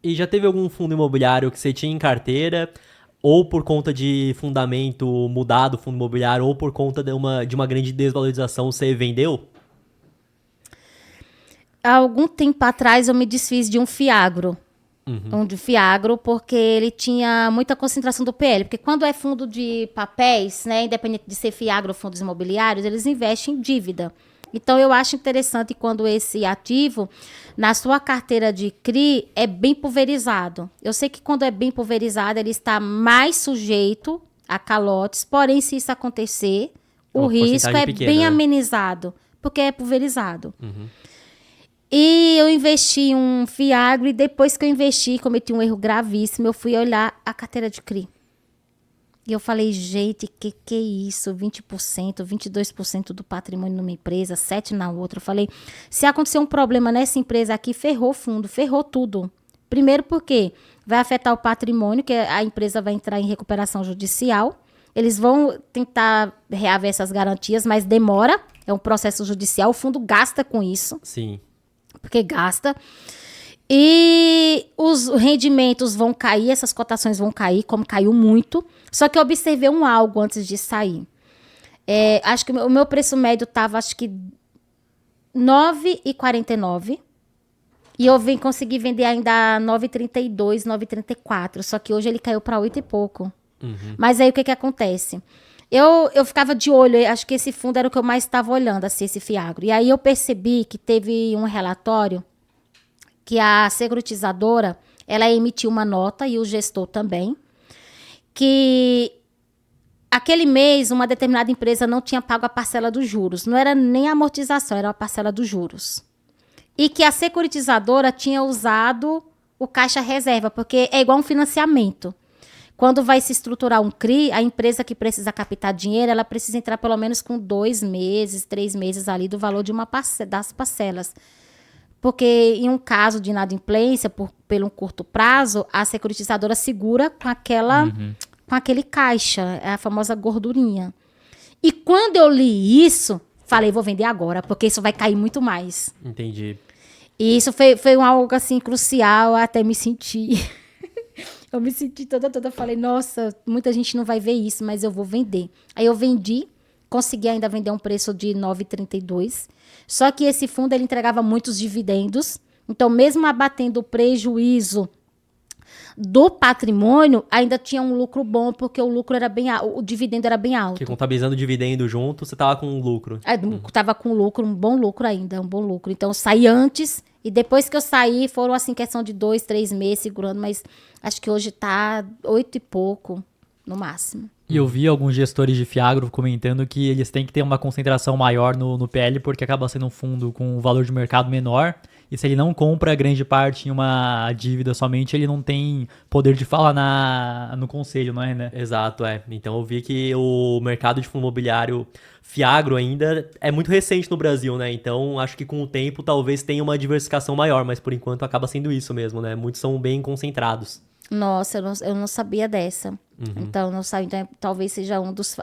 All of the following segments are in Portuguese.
E já teve algum fundo imobiliário que você tinha em carteira, ou por conta de fundamento mudado o fundo imobiliário, ou por conta de uma grande desvalorização, você vendeu? Há algum tempo atrás eu me desfiz de um Fiagro. Uhum. Um de Fiagro, porque ele tinha muita concentração do PL. Porque quando é fundo de papéis, né, independente de ser Fiagro ou fundos imobiliários, eles investem em dívida. Então, eu acho interessante quando esse ativo, na sua carteira de CRI, é bem pulverizado. Eu sei que quando é bem pulverizado, ele está mais sujeito a calotes. Porém, se isso acontecer, É o uma risco porcentagem é bem pequena, né? amenizado, porque é pulverizado. Uhum. E eu investi em um Fiagro e depois que eu investi, cometi um erro gravíssimo, eu fui olhar a carteira de CRI. E eu falei, gente, que é isso? 20%, 22% do patrimônio numa empresa, 7% na outra. Eu falei, se acontecer um problema nessa empresa aqui, ferrou o fundo, ferrou tudo. Primeiro porque vai afetar o patrimônio, que a empresa vai entrar em recuperação judicial. Eles vão tentar reaver essas garantias, mas demora. É um processo judicial, o fundo gasta com isso. Sim. Porque gasta. E os rendimentos vão cair, essas cotações vão cair, como caiu muito. Só que eu observei algo antes de sair. Acho que o meu preço médio estava, acho que 9,49. E eu consegui vender ainda 9,32, 9,34. Só que hoje ele caiu para 8 e pouco. Uhum. Mas aí o que acontece? Eu ficava de olho, acho que esse fundo era o que eu mais estava olhando, assim, esse Fiagro. E aí eu percebi que teve um relatório que a securitizadora, ela emitiu uma nota, e o gestor também, que aquele mês uma determinada empresa não tinha pago a parcela dos juros. Não era nem a amortização, era a parcela dos juros. E que a securitizadora tinha usado o caixa reserva, porque é igual um financiamento. Quando vai se estruturar um CRI, a empresa que precisa captar dinheiro, ela precisa entrar pelo menos com 2 meses, 3 meses ali do valor de uma das parcelas. Porque em um caso de inadimplência, pelo um curto prazo, a securitizadora segura com aquele caixa, é a famosa gordurinha. E quando eu li isso, falei, vou vender agora, porque isso vai cair muito mais. Entendi. E isso foi algo assim crucial, até me sentir. Eu me senti toda, falei, nossa, muita gente não vai ver isso, mas eu vou vender. Aí eu vendi, consegui ainda vender um preço de 9,32. Só que esse fundo ele entregava muitos dividendos. Então, mesmo abatendo o prejuízo do patrimônio, ainda tinha um lucro bom, porque o lucro era bem alto, o dividendo era bem Porque alto. contabilizando o dividendo junto, você tava com um lucro. Estava com lucro, um bom lucro ainda, um bom lucro. Então, eu saí antes e depois que eu saí, foram assim, questão de 2, 3 meses segurando, mas acho que hoje tá 8 e pouco, no máximo. E eu vi alguns gestores de Fiagro comentando que eles têm que ter uma concentração maior no PL, porque acaba sendo um fundo com um valor de mercado menor. E se ele não compra grande parte em uma dívida somente, ele não tem poder de falar no conselho, não é, né? Exato, é. Então eu vi que o mercado de fundo imobiliário Fiagro ainda é muito recente no Brasil, né? Então acho que com o tempo talvez tenha uma diversificação maior, mas por enquanto acaba sendo isso mesmo, né? Muitos são bem concentrados. Nossa, eu não sabia dessa. Então, não sabia. Então, talvez seja um dos...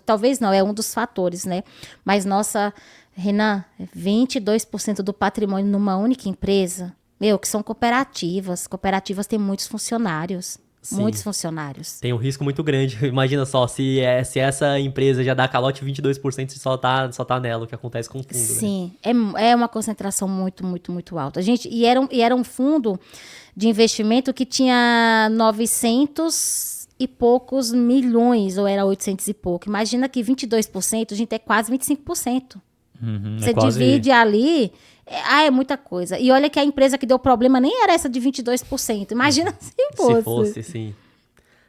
talvez não, é um dos fatores, né? Mas, nossa, Renan, 22% do patrimônio numa única empresa, meu, que são cooperativas. Cooperativas têm muitos funcionários. Sim. Muitos funcionários. Tem um risco muito grande. Imagina só, se essa empresa já dá calote 22%, só tá nela, o que acontece com o fundo, né? Sim, é uma concentração muito, muito, muito alta. Gente, e era um fundo de investimento que tinha 900 e poucos milhões, ou era 800 e pouco. Imagina que 22%, a gente é quase 25%. Você divide ali, é muita coisa. E olha que a empresa que deu problema nem era essa de 22%. Imagina se fosse. Se fosse, sim.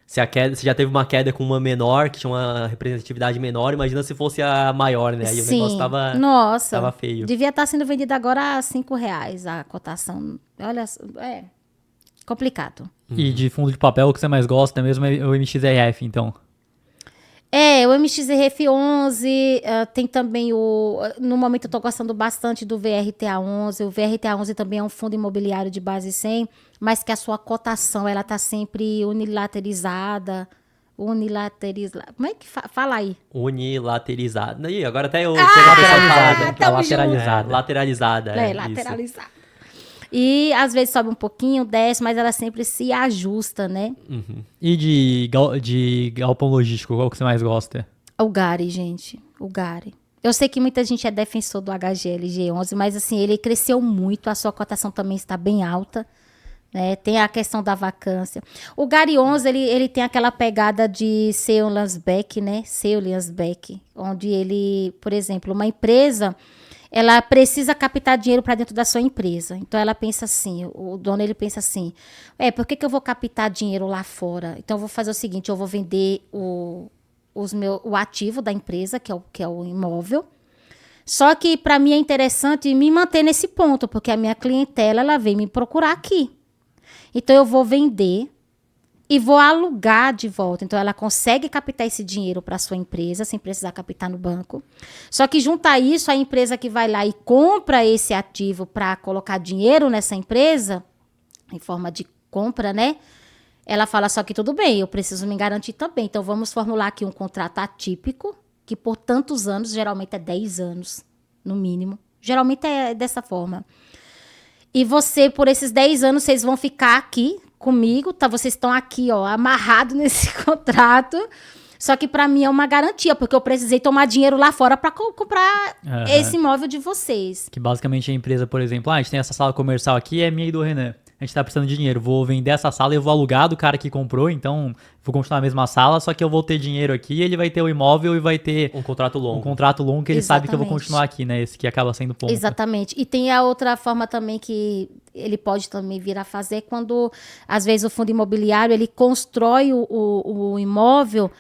Se já teve uma queda com uma menor, que tinha uma representatividade menor, imagina se fosse a maior, né? Aí o negócio tava feio. Devia estar sendo vendido agora a R$5 a cotação. Olha, complicado. E de fundo de papel, o que você mais gosta mesmo é o MXRF, então? O MXRF11, tem também no momento eu estou gostando bastante do VRTA11. O VRTA11 também é um fundo imobiliário de base 100, mas que a sua cotação, ela está sempre unilaterizada. Como é que fala aí? Unilaterizada. Ih, agora até eu... Lateralizada. Tamo Lateralizada. Lateralizada. Lateralizada. E às vezes sobe um pouquinho, desce, mas ela sempre se ajusta, né? E de galpão logístico, qual que você mais gosta? O Gari, gente. O Gari. Eu sei que muita gente é defensor do HGL G11, mas assim, ele cresceu muito, a sua cotação também está bem alta, né? Tem a questão da vacância. O Gari 11, ele tem aquela pegada de Seulians-Beck, né? Seulians-Beck, onde ele, por exemplo, uma empresa, ela precisa captar dinheiro para dentro da sua empresa. Então, ela pensa assim, o dono, ele pensa assim, por que eu vou captar dinheiro lá fora? Então, eu vou fazer o seguinte, eu vou vender o ativo da empresa, que é o imóvel. Só que para mim é interessante me manter nesse ponto, porque a minha clientela, ela vem me procurar aqui. Então eu vou vender e vou alugar de volta. Então ela consegue captar esse dinheiro para sua empresa, sem precisar captar no banco. Só que junto a isso, a empresa que vai lá e compra esse ativo para colocar dinheiro nessa empresa, em forma de compra, né? Ela fala, só que tudo bem, eu preciso me garantir também. Então, vamos formular aqui um contrato atípico, que por tantos anos, geralmente é 10 anos, no mínimo. Geralmente é dessa forma. E você, por esses 10 anos, vocês vão ficar aqui comigo, tá? Vocês estão aqui, ó, amarrados nesse contrato. Só que para mim é uma garantia, porque eu precisei tomar dinheiro lá fora para comprar esse imóvel de vocês. Que basicamente a empresa, por exemplo, a gente tem essa sala comercial aqui, é minha e do Renan. A gente tá precisando de dinheiro, vou vender essa sala e eu vou alugar do cara que comprou, então vou continuar a mesma sala, só que eu vou ter dinheiro aqui, ele vai ter o imóvel e vai ter Um contrato longo. um contrato longo que ele sabe que eu vou Exatamente. continuar aqui, né? Esse que acaba sendo o ponto. Exatamente. E tem a outra forma também que ele pode também vir a fazer, quando, às vezes, o fundo imobiliário, ele constrói o imóvel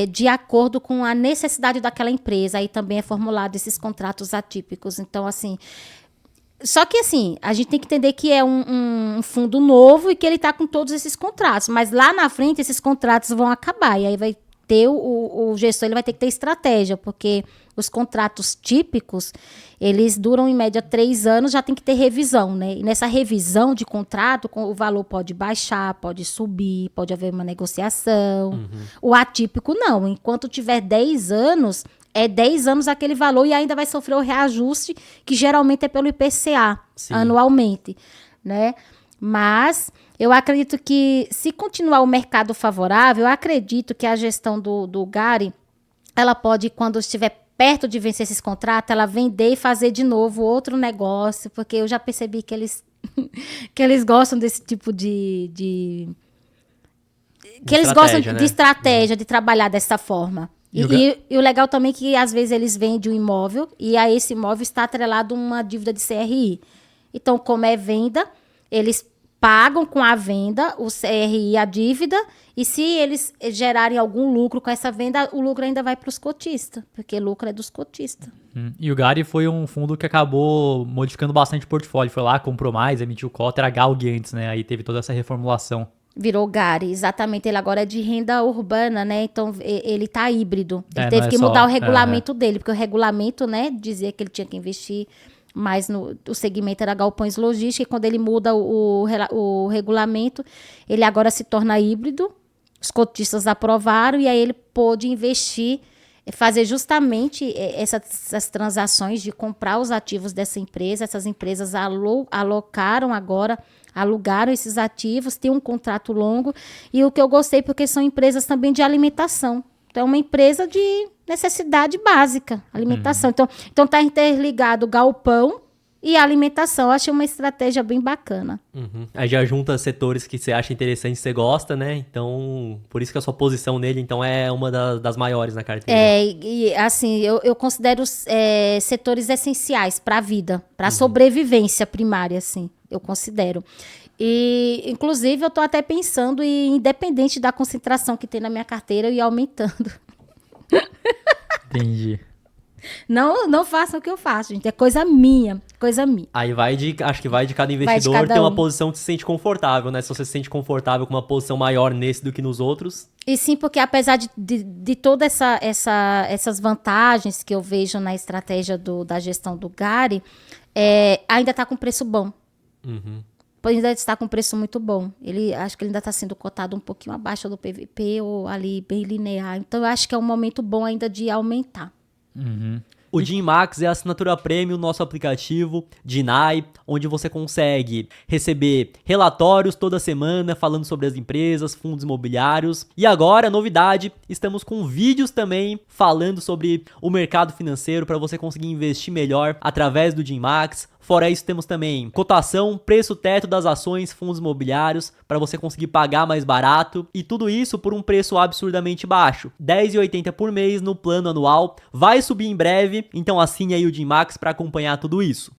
de acordo com a necessidade daquela empresa. Aí também é formulado esses contratos atípicos. Então, assim... Só que, assim, a gente tem que entender que é um fundo novo e que ele está com todos esses contratos. Mas lá na frente, esses contratos vão acabar. E aí vai ter o gestor, ele vai ter que ter estratégia, porque os contratos típicos, eles duram em média 3 anos, já tem que ter revisão, né? E nessa revisão de contrato, o valor pode baixar, pode subir, pode haver uma negociação. O atípico não. Enquanto tiver 10 anos... É 10 anos aquele valor e ainda vai sofrer o reajuste, que geralmente é pelo IPCA, Sim. anualmente, né? Mas eu acredito que, se continuar o mercado favorável, eu acredito que a gestão do Gari, ela pode, quando estiver perto de vencer esses contratos, ela vender e fazer de novo outro negócio, porque eu já percebi que eles, que eles gostam desse tipo que eles gostam estratégia, né? de estratégia, de trabalhar dessa forma. E o legal também é que, às vezes, eles vendem um imóvel e a esse imóvel está atrelado uma dívida de CRI. Então, como é venda, eles pagam com a venda o CRI, a dívida, e se eles gerarem algum lucro com essa venda, o lucro ainda vai para os cotistas, porque lucro é dos cotistas. E o Gari foi um fundo que acabou modificando bastante o portfólio. Foi lá, comprou mais, emitiu cota, era Galg antes, né? Aí teve toda essa reformulação. Virou Gari, exatamente. Ele agora é de renda urbana, né? Então, ele tá híbrido. Ele não teve é que só- mudar o regulamento dele, porque o regulamento, né, dizia que ele tinha que investir mais o segmento era galpões logística, e quando ele muda o regulamento, ele agora se torna híbrido. Os cotistas aprovaram e aí ele pôde investir, fazer justamente essas transações de comprar os ativos dessa empresa. Essas empresas alugaram esses ativos, tem um contrato longo. E o que eu gostei, porque são empresas também de alimentação. Então, é uma empresa de necessidade básica, alimentação. Então tá interligado galpão e alimentação. Eu achei uma estratégia bem bacana. Aí já junta setores que você acha interessante e você gosta, né? Então, por isso que a sua posição nele, então, é uma das maiores na carteira. Assim, eu considero setores essenciais para a vida, para a sobrevivência primária, assim, eu considero. E, inclusive, eu estou até pensando em, independente da concentração que tem na minha carteira, eu ir aumentando. Entendi. Não façam o que eu faço, gente. É coisa minha, coisa minha. Aí acho que vai de cada investidor cada ter uma um. posição que se sente confortável, né? Se você se sente confortável com uma posição maior nesse do que nos outros. E sim, porque apesar de todas essas vantagens que eu vejo na estratégia da gestão do Gari, ainda está com preço bom. Ainda está com preço muito bom. Acho que ele ainda está sendo cotado um pouquinho abaixo do PVP ou ali bem linear. Então, eu acho que é um momento bom ainda de aumentar. O Dinmax é a assinatura premium, nosso aplicativo Dinai, onde você consegue receber relatórios toda semana falando sobre as empresas, fundos imobiliários. E agora, novidade, estamos com vídeos também falando sobre o mercado financeiro para você conseguir investir melhor através do Dinmax. Fora isso, temos também cotação, preço teto das ações, fundos imobiliários, para você conseguir pagar mais barato. E tudo isso por um preço absurdamente baixo. R$ 10,80 por mês no plano anual. Vai subir em breve, então assine aí o Dinmax para acompanhar tudo isso.